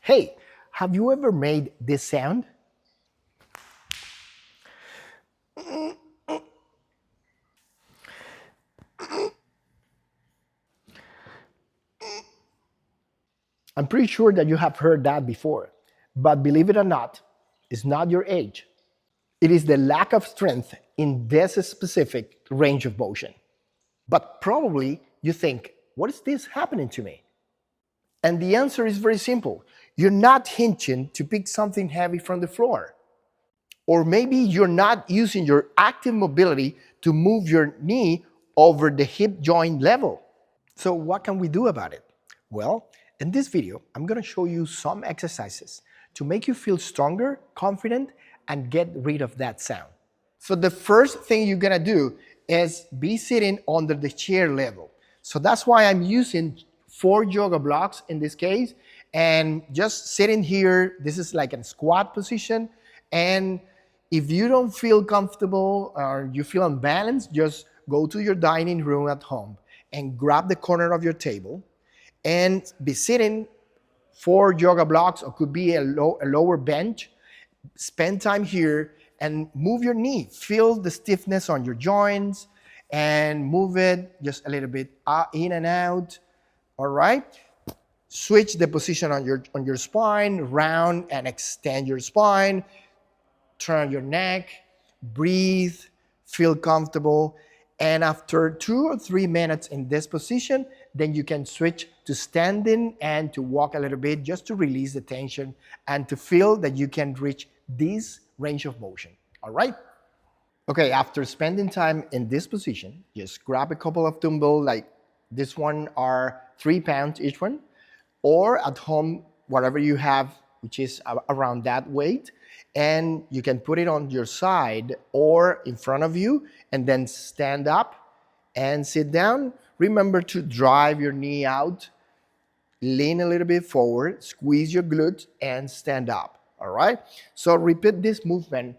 Hey, have you ever made this sound? I'm pretty sure that you have heard that before, but believe it or not, it's not your age. It is the lack of strength in this specific range of motion. But probably you think, what is this happening to me? And the answer is very simple. You're not hinging to pick something heavy from the floor. Or maybe you're not using your active mobility to move your knee over the hip joint level. So what can we do about it? Well, in this video, I'm going to show you some exercises to make you feel stronger, confident, and get rid of that sound. So the first thing you're going to do is be sitting under the chair level. So that's why I'm using 4 yoga blocks in this case, and just sitting here. This is like a squat position, and if you don't feel comfortable or you feel unbalanced, just go to your dining room at home and grab the corner of your table and be sitting 4 yoga blocks, or could be a lower bench. Spend time here and move your knee. Feel the stiffness on your joints and move it just a little bit in and out. All right? Switch the position on your spine, round and extend your spine. Turn your neck, breathe, feel comfortable. And after 2 or 3 minutes in this position, then you can switch to standing and to walk a little bit just to release the tension and to feel that you can reach this range of motion. All right? Okay, after spending time in this position, just grab a couple of dumbbells, like this one are 3 pounds each one, or at home, whatever you have, which is around that weight, and you can put it on your side or in front of you, and then stand up and sit down. Remember to drive your knee out, lean a little bit forward, squeeze your glutes, and stand up. All right? So repeat this movement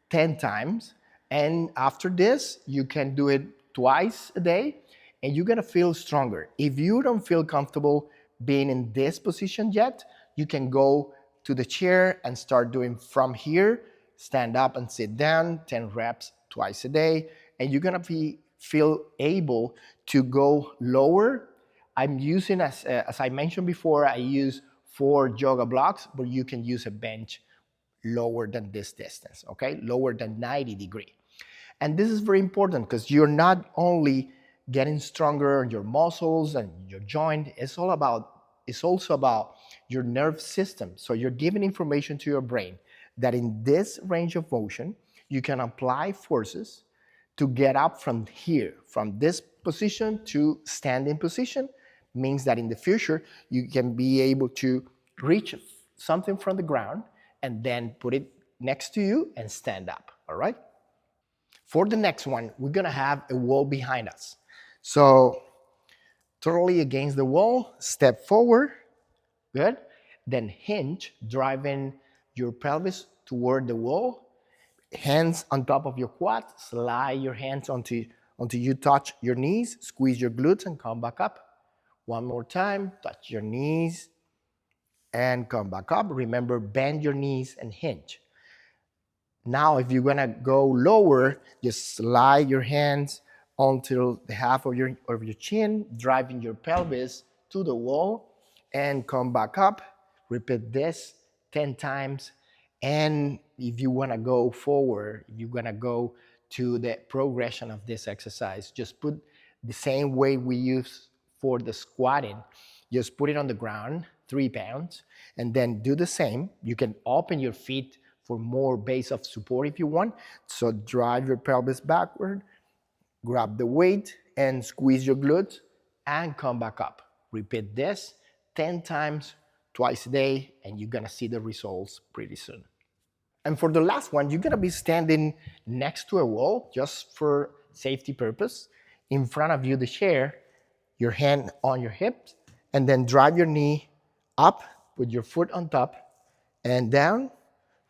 10 times. And after this, you can do it twice a day, and you're gonna feel stronger. If you don't feel comfortable being in this position yet, you can go to the chair and start doing from here, stand up and sit down, 10 reps twice a day, and you're gonna feel able to go lower. I'm using, as I mentioned before, I use 4 yoga blocks, but you can use a bench lower than this distance, okay? Lower than 90 degree. And this is very important because you're not only getting stronger in your muscles and your joint, it's also about your nerve system. So you're giving information to your brain that in this range of motion, you can apply forces to get up from here, from this position to standing position. Means that in the future, you can be able to reach something from the ground and then put it next to you and stand up, all right? For the next one, we're gonna have a wall behind us. So totally against the wall, step forward, good. Then hinge, driving your pelvis toward the wall, hands on top of your quad, slide your hands until you touch your knees, squeeze your glutes and come back up. One more time, touch your knees and come back up. Remember, bend your knees and hinge. Now, if you're gonna go lower, just slide your hands until the half of your chin, driving your pelvis to the wall and come back up. Repeat this 10 times. And if you wanna go forward, if you're gonna go to the progression of this exercise, just put the same weight we use for the squatting. Just put it on the ground, 3 pounds, and then do the same. You can open your feet for more base of support if you want. So drive your pelvis backward, grab the weight and squeeze your glutes and come back up. Repeat this 10 times, twice a day, and you're gonna see the results pretty soon. And for the last one, you're gonna be standing next to a wall just for safety purpose. In front of you, the chair, your hand on your hips, and then drive your knee up, put your foot on top and down.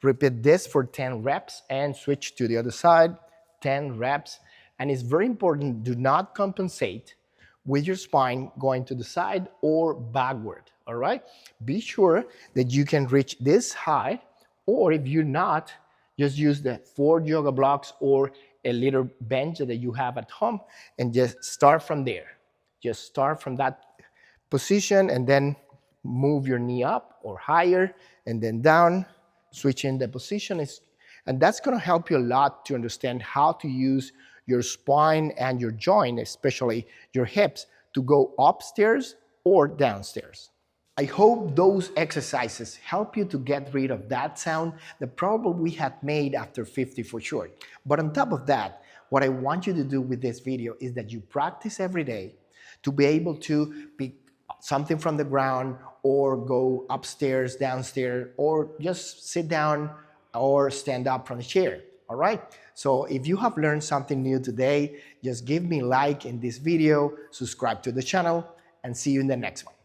Repeat this for 10 reps and switch to the other side, 10 reps. And it's very important, do not compensate with your spine going to the side or backward, all right? Be sure that you can reach this height, or if you're not, just use the 4 yoga blocks or a little bench that you have at home and just start from there. Just start from that position and then move your knee up or higher and then down, switching the position. And that's going to help you a lot to understand how to use your spine and your joint, especially your hips, to go upstairs or downstairs. I hope those exercises help you to get rid of that sound that probably we had made after 50 for sure. But on top of that, what I want you to do with this video is that you practice every day to be able to pick something from the ground or go upstairs, downstairs, or just sit down or stand up from the chair, all right? So if you have learned something new today, just give me a like in this video, subscribe to the channel, and see you in the next one.